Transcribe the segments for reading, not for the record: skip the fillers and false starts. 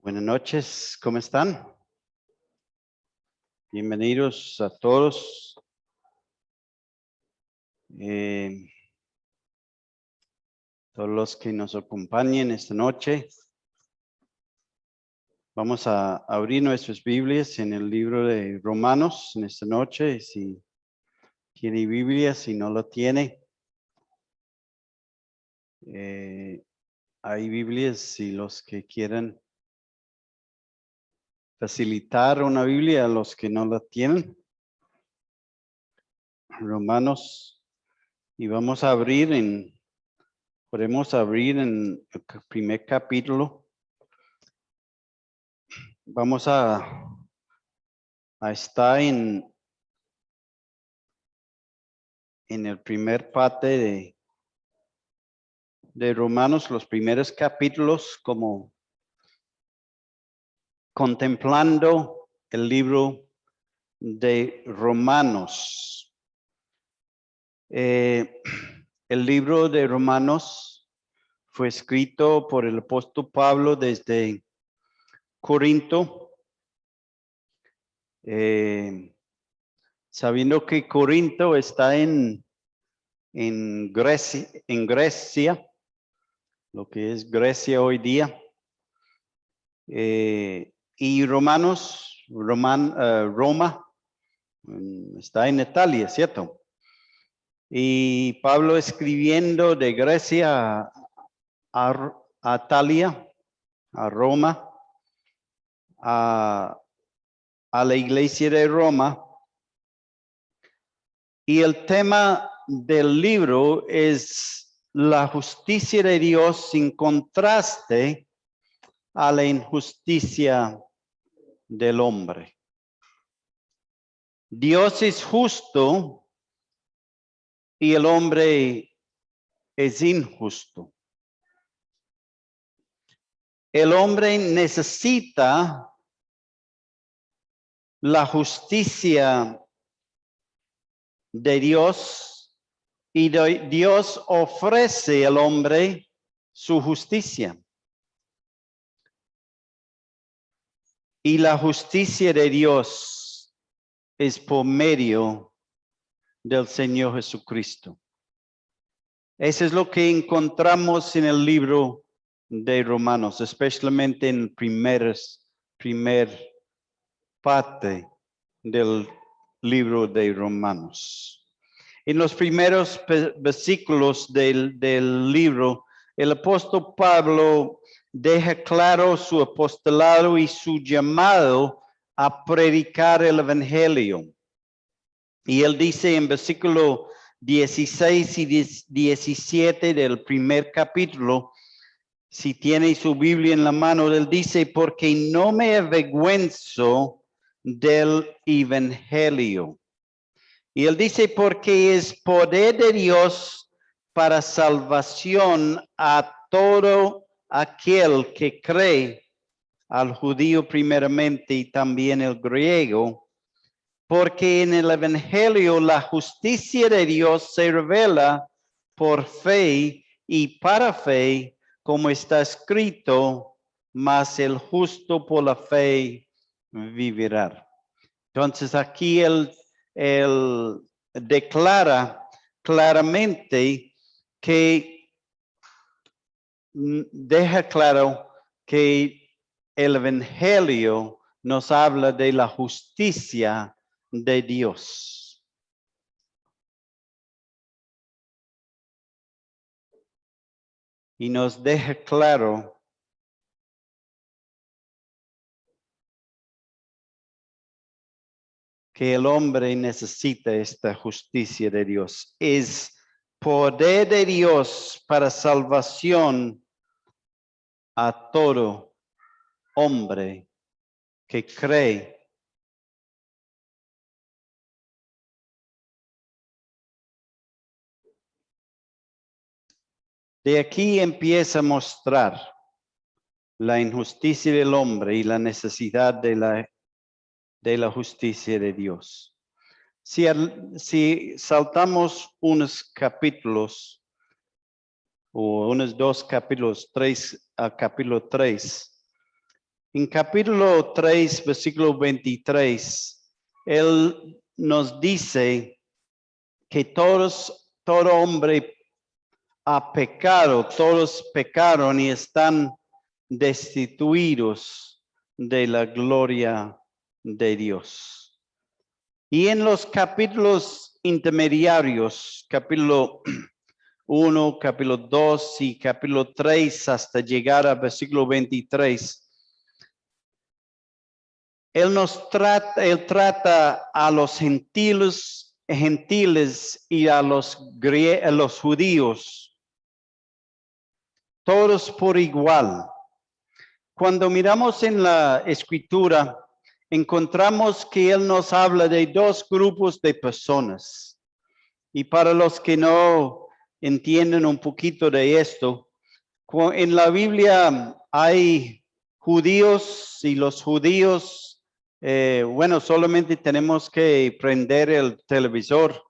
Buenas noches, ¿cómo están? Bienvenidos a todos. Todos los que nos acompañen esta noche. Vamos a abrir nuestras Biblias en el libro de Romanos en esta noche. Si tiene Biblia, si no lo tiene. Hay Biblias, si los que quieran facilitar una Biblia a los que no la tienen. Romanos, y vamos a abrir podemos abrir en el primer capítulo. Vamos a estar en el primer parte de Romanos, los primeros capítulos, como contemplando el libro de Romanos. El libro de Romanos fue escrito por el apóstol Pablo desde Corinto, sabiendo que Corinto está en Grecia, lo que es Grecia hoy día. Y Roma está en Italia, ¿cierto? Y Pablo escribiendo de Grecia a Italia, a Roma, a la iglesia de Roma. Y el tema del libro es la justicia de Dios sin contraste a la injusticia del hombre. Dios es justo y el hombre es injusto. El hombre necesita la justicia de Dios y Dios ofrece al hombre su justicia. Y la justicia de Dios es por medio del Señor Jesucristo. Eso es lo que encontramos en el libro de Romanos, especialmente en primer parte del libro de Romanos. En los primeros versículos del libro, el apóstol Pablo deja claro su apostolado y su llamado a predicar el evangelio. Y él dice en versículo 16 y 17 del primer capítulo, si tiene su Biblia en la mano, él dice, porque no me avergüenzo del evangelio. Y él dice, porque es poder de Dios para salvación a todo aquel que cree, al judío primeramente y también el griego. Porque en el evangelio la justicia de Dios se revela por fe y para fe, como está escrito, mas el justo por la fe vivirá. Entonces aquí él declara claramente que deja claro que el evangelio nos habla de la justicia de Dios. Y nos deja claro que el hombre necesita esta justicia de Dios. Es poder de Dios para salvación a todo hombre que cree. De aquí empieza a mostrar la injusticia del hombre y la necesidad de la justicia de Dios. Si saltamos unos capítulos o unos 2 capítulos, 3 a capítulo 3, En capítulo 3, versículo 23, él nos dice que todo hombre ha pecado, todos pecaron y están destituidos de la gloria de Dios. Y en los capítulos intermediarios, capítulo 1, capítulo 2 y capítulo 3 hasta llegar al versículo 23, él trata a los gentiles y a los judíos, todos por igual. Cuando miramos en la escritura, encontramos que él nos habla de dos grupos de personas. Y para los que no entienden un poquito de esto, en la Biblia hay judíos y los judíos, solamente tenemos que prender el televisor,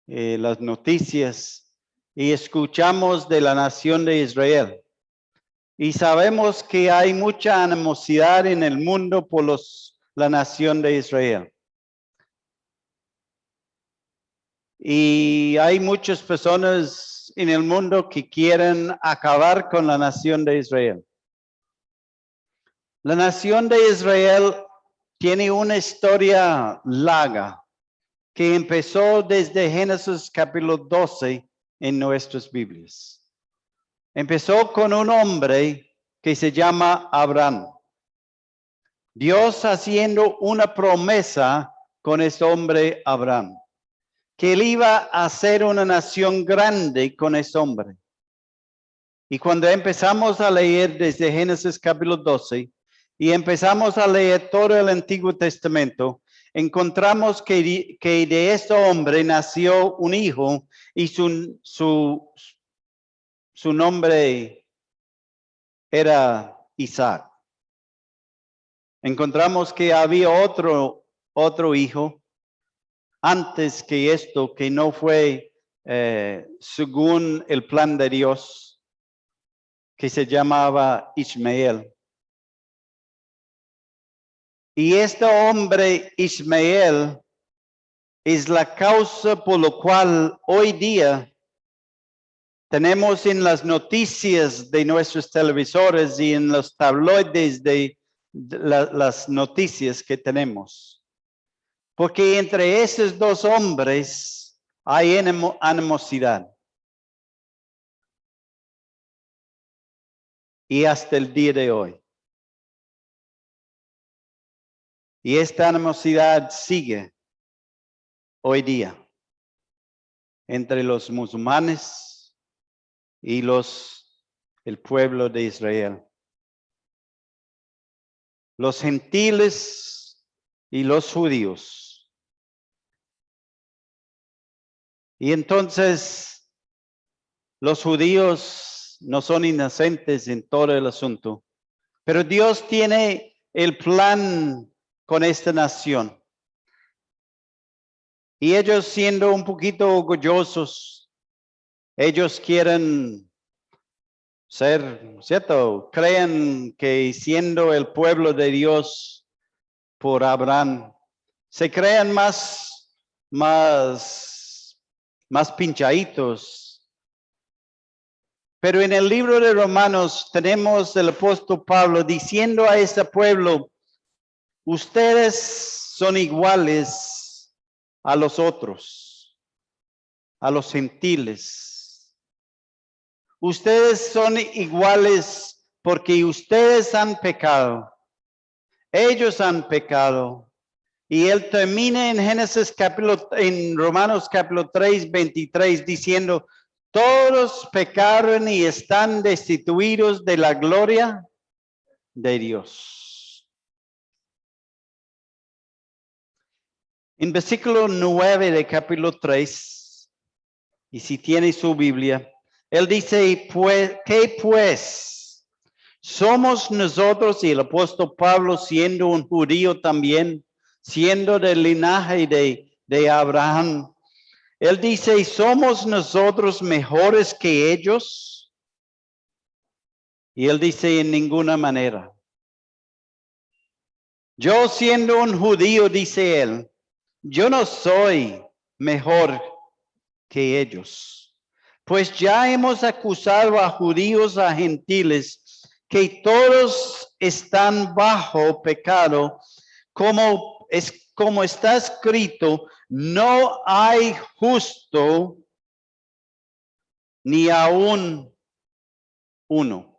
las noticias, y escuchamos de la nación de Israel. Y sabemos que hay mucha animosidad en el mundo por la nación de Israel. Y hay muchas personas en el mundo que quieren acabar con la nación de Israel. La nación de Israel tiene una historia larga que empezó desde Génesis capítulo 12 en nuestras Biblias. Empezó con un hombre que se llama Abraham. Dios haciendo una promesa con ese hombre Abraham, que él iba a ser una nación grande con ese hombre. Y cuando empezamos a leer desde Génesis capítulo 12 y empezamos a leer todo el Antiguo Testamento, encontramos que de este hombre nació un hijo y su nombre era Isaac. Encontramos que había otro hijo antes que esto, que no fue según el plan de Dios, que se llamaba Ismael. Y este hombre Ismael es la causa por la cual hoy día tenemos en las noticias de nuestros televisores y en los tabloides de las noticias que tenemos. Porque entre esos dos hombres hay animosidad. Y hasta el día de hoy. Y esta animosidad sigue hoy día entre los musulmanes y el pueblo de Israel. Los gentiles y los judíos. Y entonces los judíos no son inocentes en todo el asunto, pero Dios tiene el plan con esta nación. Y ellos siendo un poquito orgullosos, ellos quieren ser, ¿cierto? Creen que siendo el pueblo de Dios por Abraham, se creen más pinchaditos. Pero en el libro de Romanos tenemos el apóstol Pablo diciendo a ese pueblo, ustedes son iguales a los otros, a los gentiles. Ustedes son iguales porque ustedes han pecado. Ellos han pecado. Y él termina en Romanos capítulo 3, 23 diciendo, todos pecaron y están destituidos de la gloria de Dios. En versículo 9 de capítulo 3, y si tiene su Biblia, él dice, ¿qué pues? ¿Somos nosotros, y el apóstol Pablo siendo un judío también, siendo del linaje de Abraham? Él dice, ¿somos nosotros mejores que ellos? Y él dice, en ninguna manera. Yo siendo un judío, dice él, yo no soy mejor que ellos, pues ya hemos acusado a judíos, a gentiles, que todos están bajo pecado, como está escrito, no hay justo ni aún uno.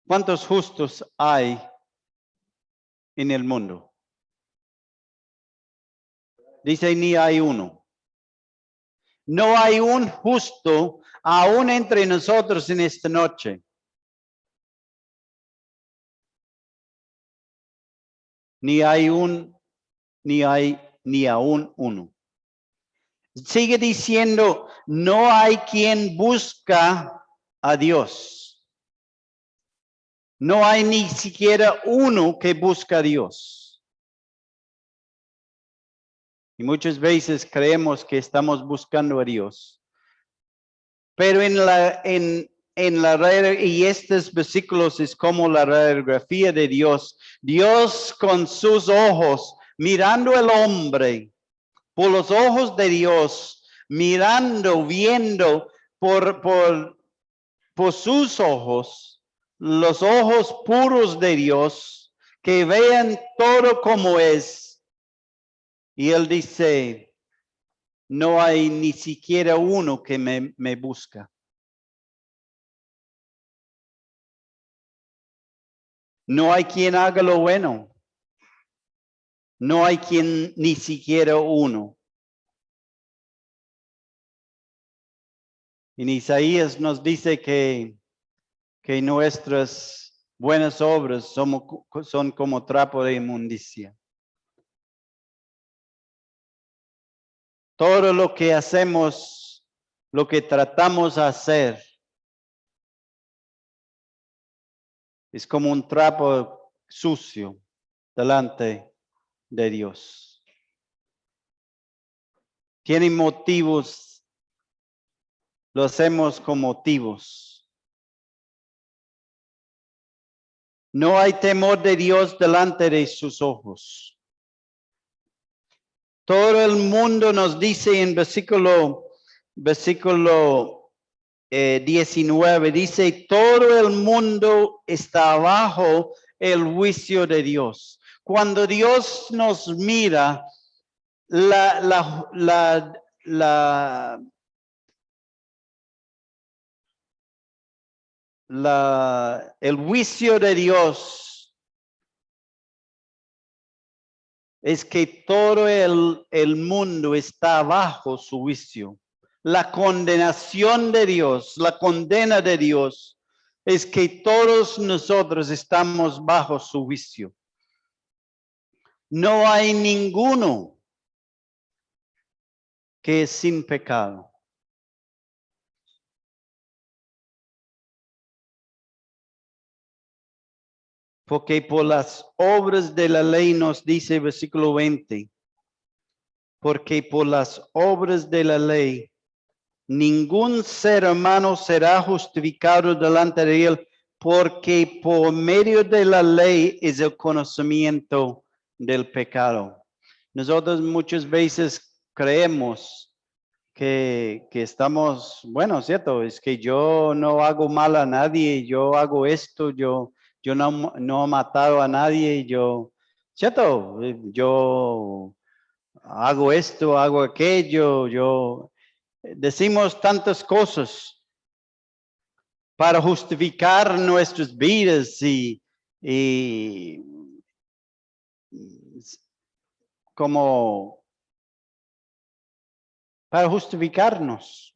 ¿Cuántos justos hay en el mundo? Dice, ni hay uno. No hay un justo aún entre nosotros en esta noche. Ni aún uno. Sigue diciendo, no hay quien busca a Dios. No hay ni siquiera uno que busca a Dios. Y muchas veces creemos que estamos buscando a Dios. Pero y estos versículos es como la radiografía de Dios. Dios con sus ojos, mirando al hombre, por los ojos de Dios, mirando, viendo por sus ojos, los ojos puros de Dios, que vean todo como es. Y él dice, no hay ni siquiera uno que me busca. No hay quien haga lo bueno. No hay quien, ni siquiera uno. En Isaías nos dice que nuestras buenas obras son como trapo de inmundicia. Todo lo que hacemos, lo que tratamos de hacer, es como un trapo sucio delante de Dios. Tienen motivos, lo hacemos con motivos. No hay temor de Dios delante de sus ojos. Todo el mundo nos dice en versículo 19, dice, todo el mundo está bajo el juicio de Dios. Cuando Dios nos mira, el juicio de Dios es que todo el mundo está bajo su juicio. La condenación de Dios, la condena de Dios, es que todos nosotros estamos bajo su juicio. No hay ninguno que es sin pecado. Porque por las obras de la ley nos dice versículo 20, porque por las obras de la ley ningún ser humano será justificado delante de él, porque por medio de la ley es el conocimiento del pecado. Nosotros muchas veces creemos que estamos, bueno, cierto, es que yo no hago mal a nadie, yo hago esto, yo no he matado a nadie, cierto, yo hago esto, hago aquello, decimos tantas cosas para justificar nuestras vidas y como para justificarnos.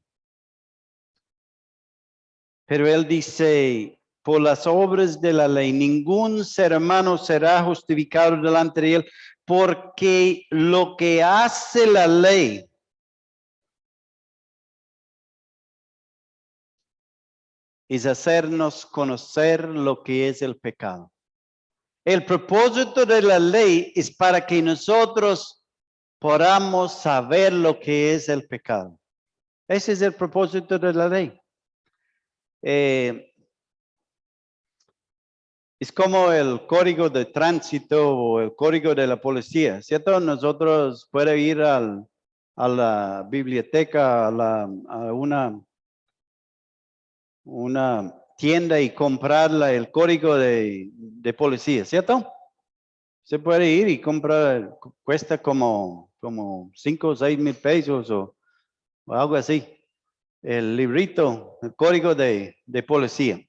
Pero él dice, por las obras de la ley, ningún ser humano será justificado delante de él, porque lo que hace la ley es hacernos conocer lo que es el pecado. El propósito de la ley es para que nosotros podamos saber lo que es el pecado. Ese es el propósito de la ley. Es como el código de tránsito o el código de la policía, ¿cierto? Nosotros podemos ir a la biblioteca, a una tienda y comprar el código de policía, ¿cierto? Se puede ir y comprar, cuesta como 5 o 6 mil pesos o algo así. El librito, el código de policía.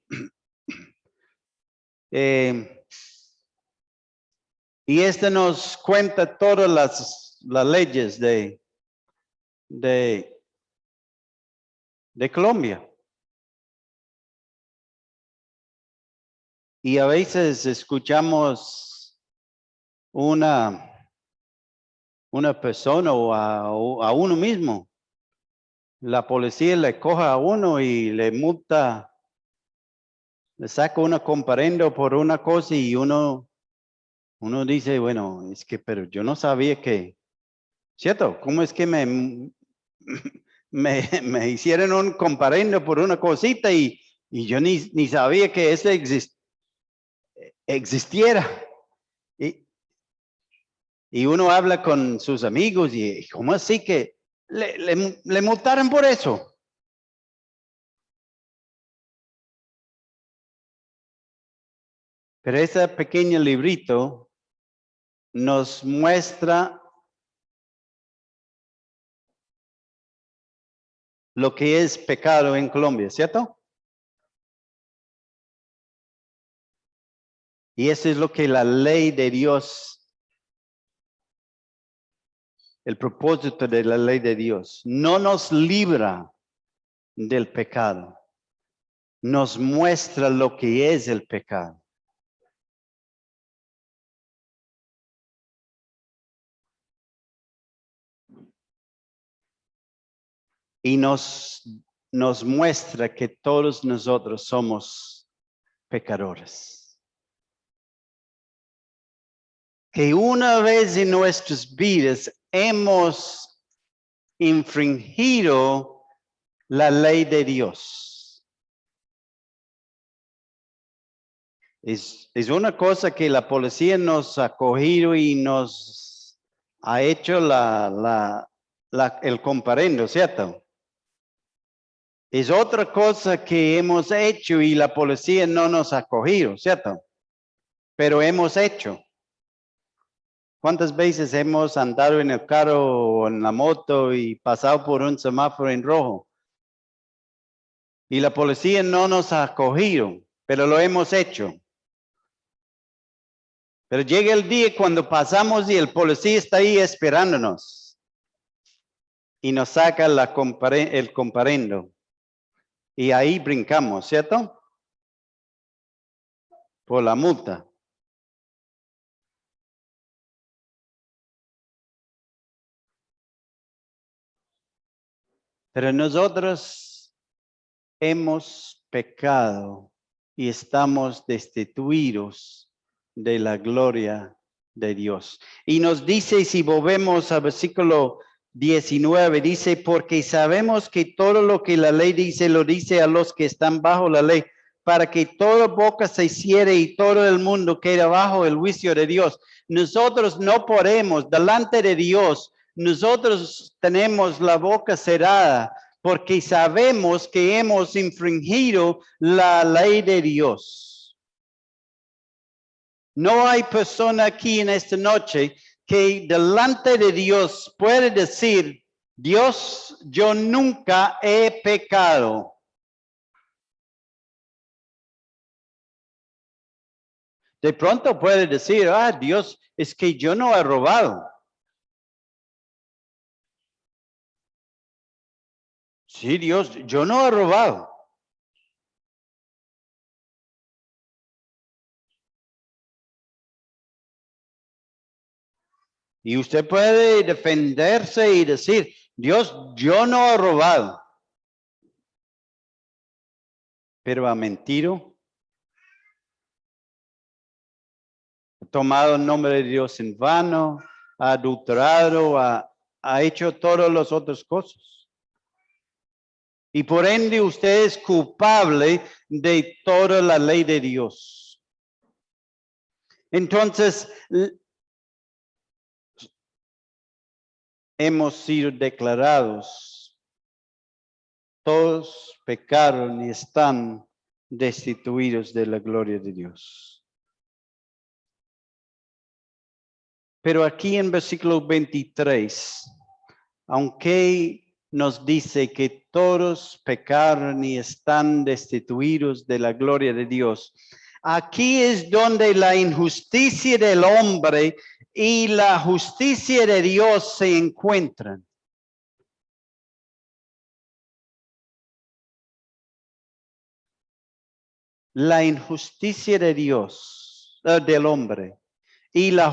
Y este nos cuenta todas las leyes de Colombia. Y a veces escuchamos una persona o a uno mismo. La policía le coja a uno y le multa, le saca una comparendo por una cosa y uno dice, bueno, es que, pero yo no sabía que, ¿cierto? ¿Cómo es que me hicieron un comparendo por una cosita y yo ni sabía que eso existiera? Y uno habla con sus amigos y ¿cómo así que le multaron por eso? Pero ese pequeño librito nos muestra lo que es pecado en Colombia, ¿cierto? Y eso es lo que la ley de Dios, el propósito de la ley de Dios, no nos libra del pecado, nos muestra lo que es el pecado. Y nos muestra que todos nosotros somos pecadores. Que una vez en nuestras vidas hemos infringido la ley de Dios. Es una cosa que la policía nos ha cogido y nos ha hecho el comparendo, ¿cierto? Es otra cosa que hemos hecho y la policía no nos ha cogido, ¿cierto? Pero hemos hecho. ¿Cuántas veces hemos andado en el carro o en la moto y pasado por un semáforo en rojo? Y la policía no nos ha cogido, pero lo hemos hecho. Pero llega el día cuando pasamos y el policía está ahí esperándonos. Y nos saca el comparendo. Y ahí brincamos, ¿cierto? Por la multa. Pero nosotros hemos pecado y estamos destituidos de la gloria de Dios. Y nos dice, si volvemos al versículo 19, dice, porque sabemos que todo lo que la ley dice, lo dice a los que están bajo la ley, para que toda boca se cierre y todo el mundo quede bajo el juicio de Dios. Nosotros no podemos, delante de Dios, nosotros tenemos la boca cerrada porque sabemos que hemos infringido la ley de Dios. No hay persona aquí en esta noche que delante de Dios puede decir, Dios, yo nunca he pecado. De pronto puede decir, Dios, es que yo no he robado. Sí, Dios, yo no he robado. Y usted puede defenderse y decir, Dios, yo no he robado. Pero ha mentido. Ha tomado el nombre de Dios en vano. Ha adulterado. Ha hecho todas las otras cosas. Y por ende usted es culpable de toda la ley de Dios. Entonces, hemos sido declarados, todos pecaron y están destituidos de la gloria de Dios. Pero aquí en versículo 23, aunque nos dice que todos pecaron y están destituidos de la gloria de Dios, aquí es donde la injusticia del hombre y la justicia de Dios se encuentran. La injusticia de Dios, del hombre, y la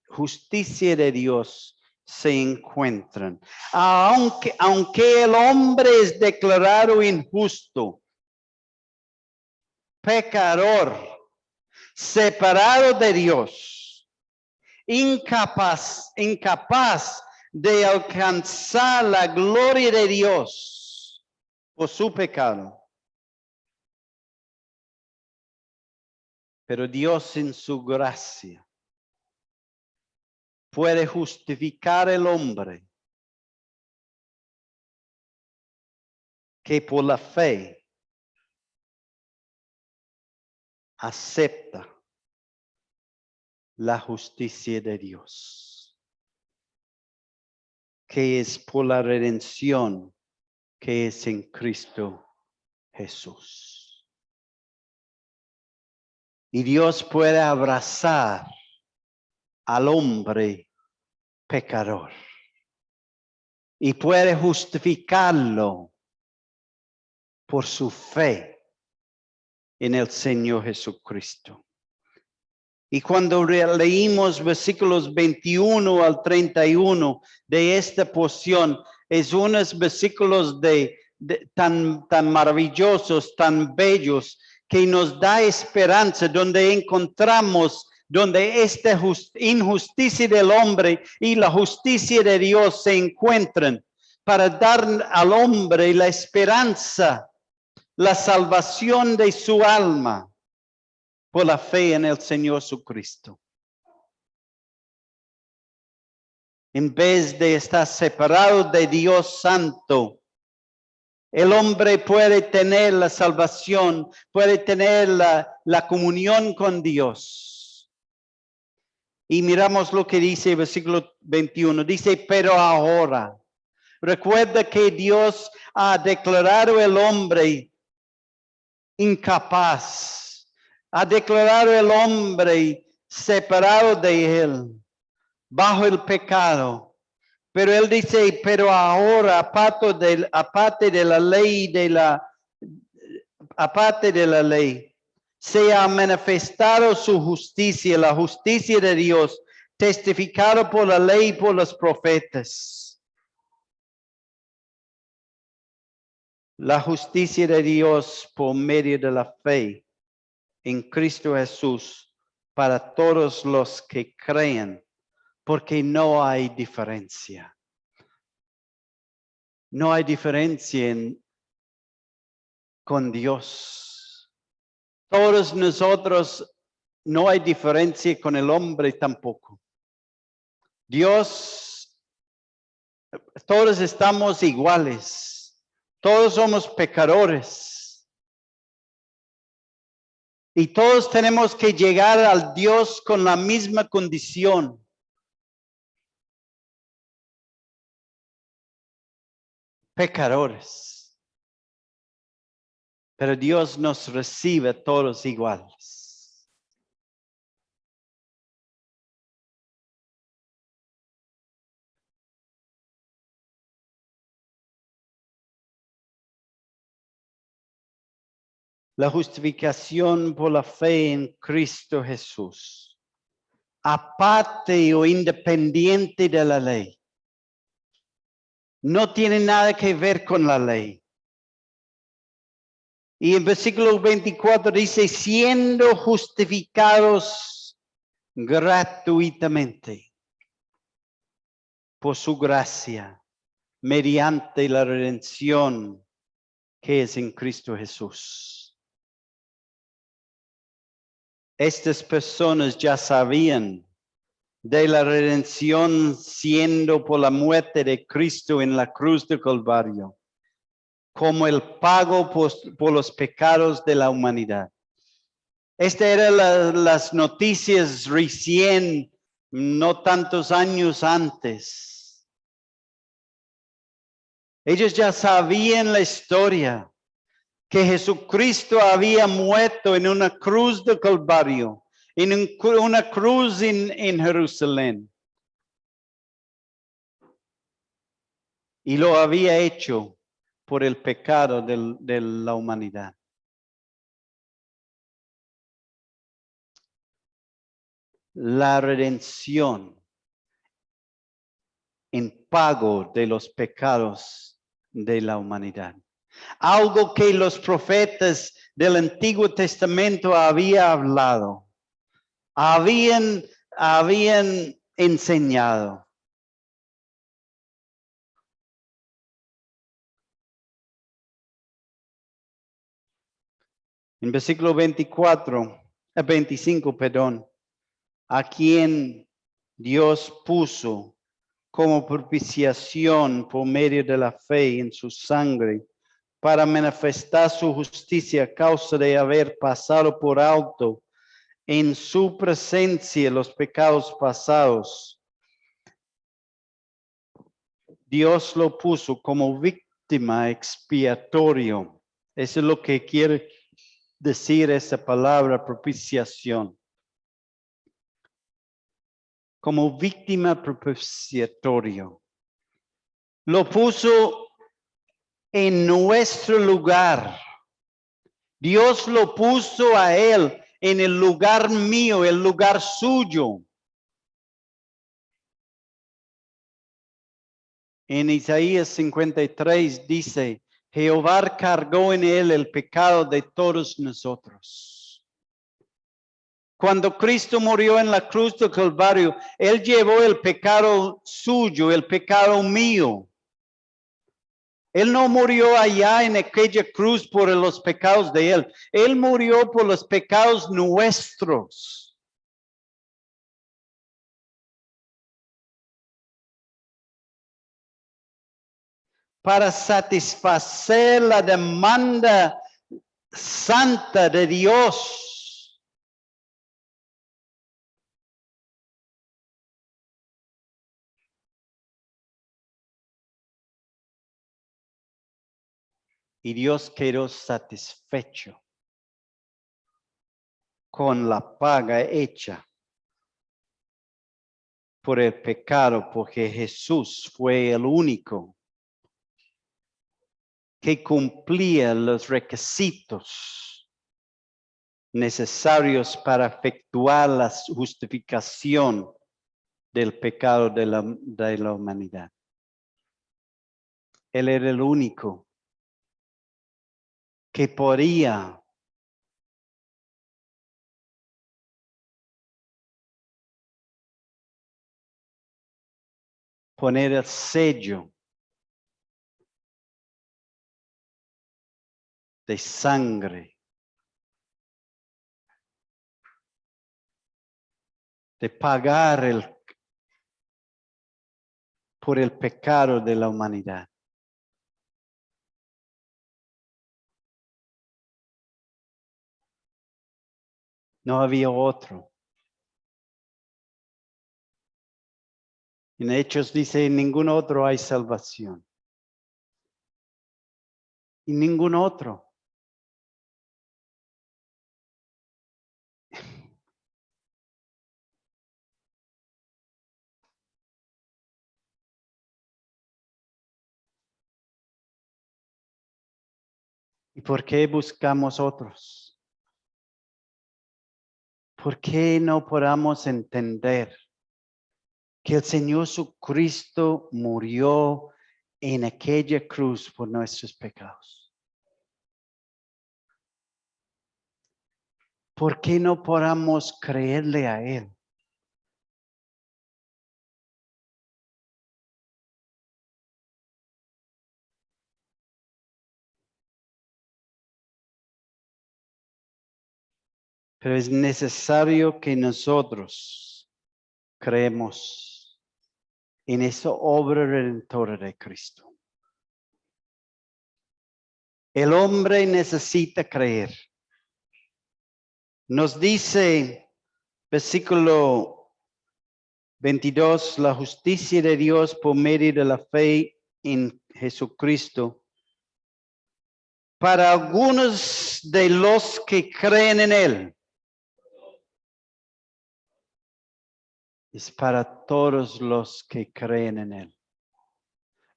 justicia de Dios se encuentran. Aunque el hombre es declarado injusto, pecador, separado de Dios, incapaz de alcanzar la gloria de Dios por su pecado. Pero Dios en su gracia puede justificar el hombre que por la fe acepta la justicia de Dios, que es por la redención que es en Cristo Jesús. Y Dios puede abrazar al hombre pecador y puede justificarlo por su fe en el Señor Jesucristo. Y cuando leímos versículos 21 al 31 de esta porción, es unos versículos tan maravillosos, tan bellos, que nos da esperanza, donde encontramos donde esta injusticia del hombre y la justicia de Dios se encuentran para dar al hombre la esperanza, la salvación de su alma por la fe en el Señor Jesucristo. En vez de estar separado de Dios Santo, el hombre puede tener la salvación, puede tener la comunión con Dios. Y miramos lo que dice el versículo 21. Dice, pero ahora, recuerda que Dios ha declarado el hombre incapaz, ha declarado el hombre separado de él, bajo el pecado. Pero él dice, pero ahora, aparte de la ley, se ha manifestado su justicia, la justicia de Dios, testificado por la ley y por los profetas. La justicia de Dios por medio de la fe en Cristo Jesús para todos los que creen, porque no hay diferencia. No hay diferencia con Dios. Todos nosotros, no hay diferencia con el hombre tampoco. Dios, todos estamos iguales. Todos somos pecadores. Y todos tenemos que llegar al Dios con la misma condición. Pecadores. Pero Dios nos recibe a todos iguales. La justificación por la fe en Cristo Jesús, aparte o independiente de la ley, no tiene nada que ver con la ley. Y en versículo 24 dice, siendo justificados gratuitamente por su gracia, mediante la redención que es en Cristo Jesús. Estas personas ya sabían de la redención siendo por la muerte de Cristo en la cruz del Calvario, como el pago por los pecados de la humanidad. Estas eran las noticias recién, no tantos años antes. Ellos ya sabían la historia, que Jesucristo había muerto en una cruz de Calvario, en una cruz en Jerusalén. Y lo había hecho por el pecado de la humanidad. La redención en pago de los pecados de la humanidad. Algo que los profetas del Antiguo Testamento habían hablado, habían enseñado. En versículo 25, perdón, a quien Dios puso como propiciación por medio de la fe en su sangre, para manifestar su justicia a causa de haber pasado por alto en su presencia los pecados pasados. Dios lo puso como víctima expiatorio. Eso es lo que quiere decir esa palabra propiciación. Como víctima propiciatorio. Lo puso en nuestro lugar. Dios lo puso a él en el lugar mío, el lugar suyo. En Isaías 53 dice, Jehová cargó en él el pecado de todos nosotros. Cuando Cristo murió en la cruz del Calvario, él llevó el pecado suyo, el pecado mío. Él no murió allá en aquella cruz por los pecados de él. Él murió por los pecados nuestros. Para satisfacer la demanda santa de Dios. Y Dios quedó satisfecho con la paga hecha por el pecado, porque Jesús fue el único que cumplía los requisitos necesarios para efectuar la justificación del pecado de la humanidad. Él era el único que podía poner el sello de sangre, de pagar por el pecado de la humanidad. No había otro. En Hechos dice, en ningún otro hay salvación. Y ningún otro. ¿Y por qué buscamos otros? ¿Por qué no podamos entender que el Señor Jesucristo murió en aquella cruz por nuestros pecados? ¿Por qué no podamos creerle a Él? Pero es necesario que nosotros creemos en esa obra redentora de Cristo. El hombre necesita creer. Nos dice, versículo 22, la justicia de Dios por medio de la fe en Jesucristo. Para algunos de los que creen en Él. Es para todos los que creen en Él.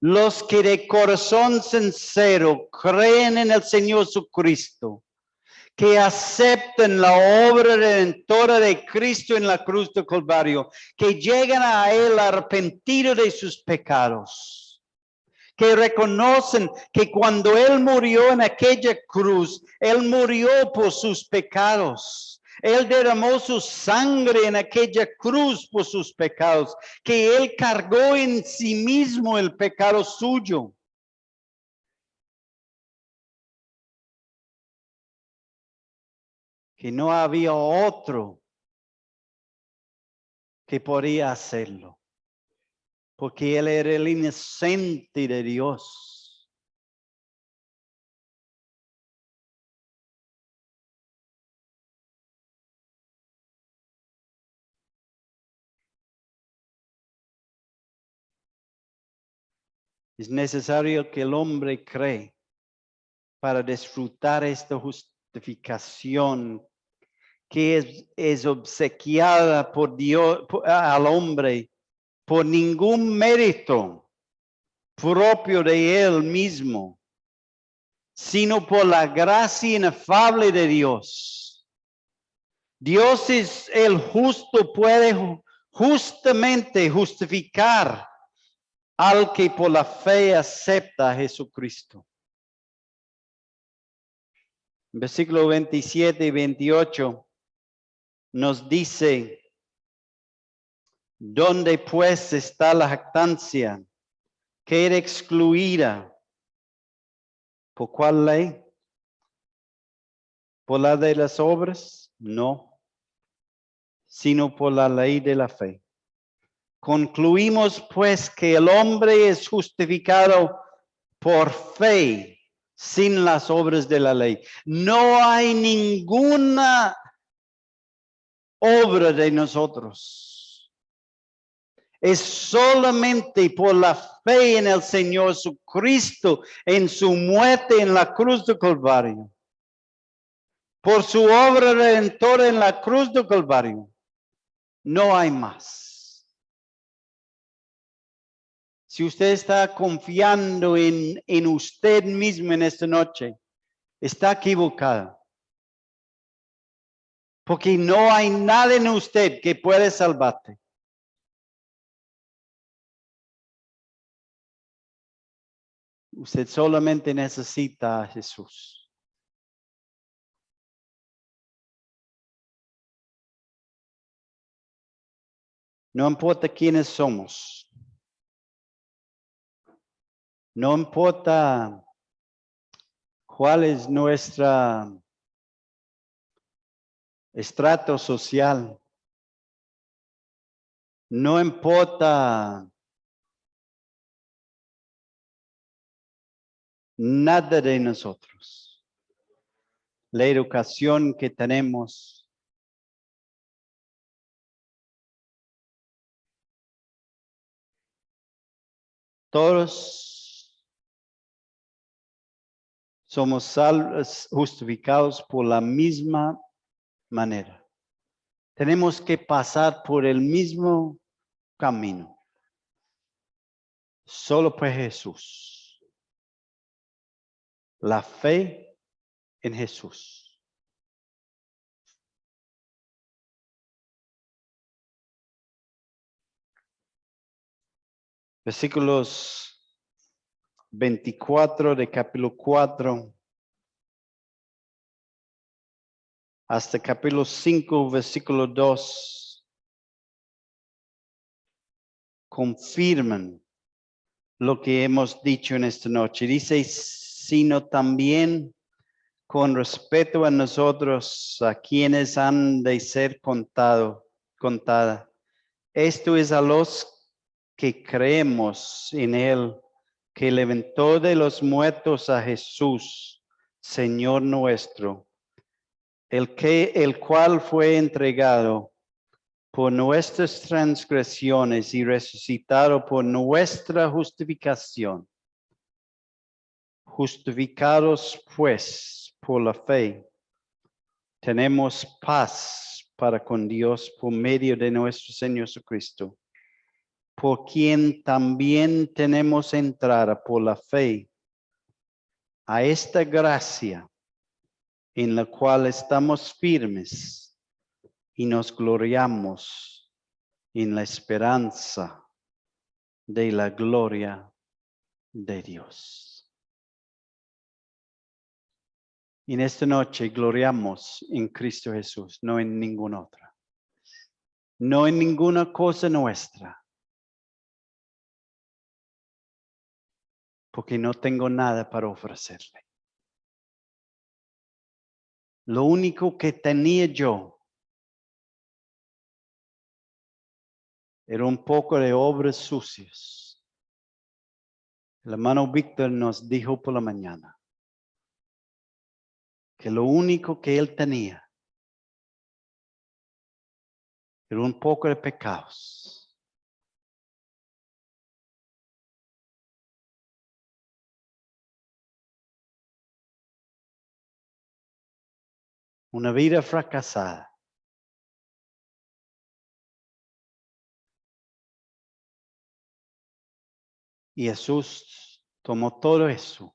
Los que de corazón sincero creen en el Señor Jesucristo, que aceptan la obra redentora de Cristo en la cruz del Calvario, que llegan a Él arrepentidos de sus pecados, que reconocen que cuando Él murió en aquella cruz, Él murió por sus pecados. Él derramó su sangre en aquella cruz por sus pecados, que Él cargó en sí mismo el pecado suyo. Que no había otro que podía hacerlo, porque Él era el inocente de Dios. Es necesario que el hombre cree para disfrutar esta justificación que es obsequiada por Dios al hombre por ningún mérito propio de él mismo, sino por la gracia inefable de Dios. Dios es el justo, puede justamente justificar al que por la fe acepta a Jesucristo. Versículo 27 y 28 nos dice, ¿dónde pues está la jactancia que era excluida? ¿Por cuál ley? ¿Por la de las obras? No, sino por la ley de la fe. Concluimos pues que el hombre es justificado por fe sin las obras de la ley. No hay ninguna obra de nosotros. Es solamente por la fe en el Señor Jesucristo, en su muerte en la cruz de Calvario. Por su obra redentora en la cruz de Calvario. No hay más. Si usted está confiando en usted mismo en esta noche, está equivocado. Porque no hay nada en usted que puede salvarte. Usted solamente necesita a Jesús. No importa quiénes somos. No importa cuál es nuestra estrato social. No importa nada de nosotros. La educación que tenemos. Todos somos salvos, justificados por la misma manera. Tenemos que pasar por el mismo camino. Solo por Jesús. La fe en Jesús. Versículos 24 de capítulo 4 hasta capítulo 5, versículo 2 confirman lo que hemos dicho en esta noche. Dice, sino también con respecto a nosotros, a quienes han de ser contada. Esto es a los que creemos en él, que levantó de los muertos a Jesús, Señor nuestro, el cual fue entregado por nuestras transgresiones y resucitado por nuestra justificación. Justificados pues por la fe, tenemos paz para con Dios por medio de nuestro Señor Jesucristo, por quien también tenemos entrada por la fe a esta gracia en la cual estamos firmes y nos gloriamos en la esperanza de la gloria de Dios. Y en esta noche gloriamos en Cristo Jesús, no en ninguna otra, no en ninguna cosa nuestra, porque no tengo nada para ofrecerle. Lo único que tenía yo era un poco de obras sucias. El hermano Víctor nos dijo por la mañana que lo único que él tenía era un poco de pecados. Una vida fracasada. Y Jesús tomó todo eso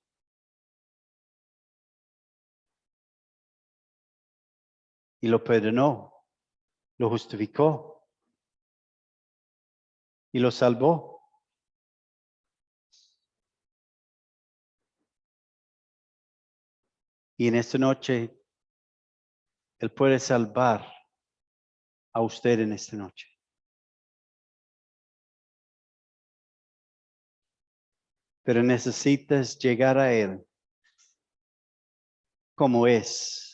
y lo perdonó, lo justificó y lo salvó. Y en esta noche, Él puede salvar a usted en esta noche. Pero necesitas llegar a Él como es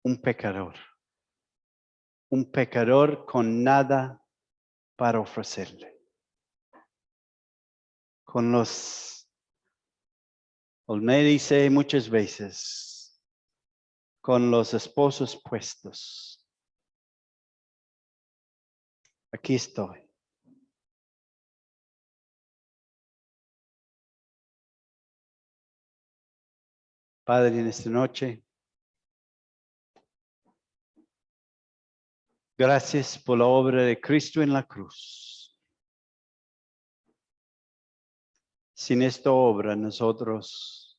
un pecador con nada para ofrecerle. Con los, Olmedo dice muchas veces, con los esposos puestos. Aquí estoy. Padre, en esta noche, gracias por la obra de Cristo en la cruz. Sin esta obra nosotros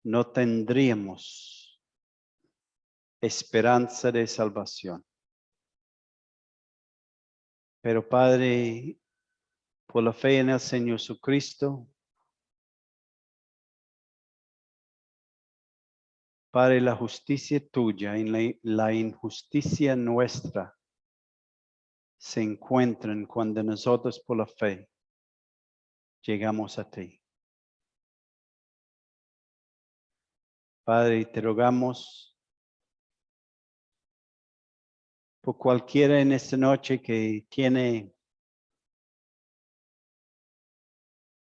no tendríamos esperanza de salvación. Pero Padre, por la fe en el Señor Jesucristo, Padre, la justicia tuya y la injusticia nuestra se encuentran cuando nosotros por la fe llegamos a ti. Padre, te rogamos por cualquiera en esta noche que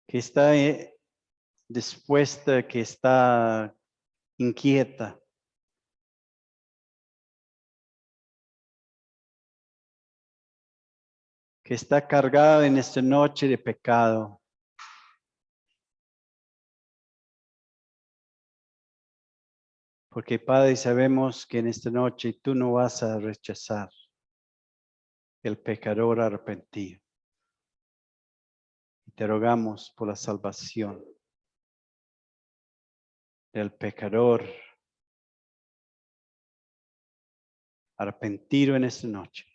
está dispuesta, que está inquieta, que está cargada en esta noche de pecado. Porque Padre, sabemos que en esta noche tú no vas a rechazar el pecador arrepentido. Y te rogamos por la salvación del pecador arrepentido en esta noche.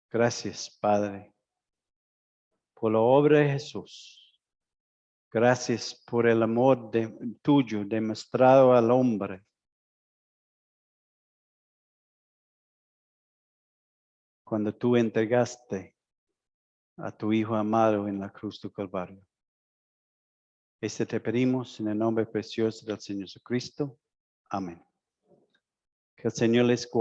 Gracias, Padre, por la obra de Jesús. Gracias por el amor tuyo demostrado al hombre. cuando tú entregaste a tu Hijo amado en la cruz del Calvario. Te pedimos en el nombre precioso del Señor Jesucristo. Amén. Que el Señor les guarde.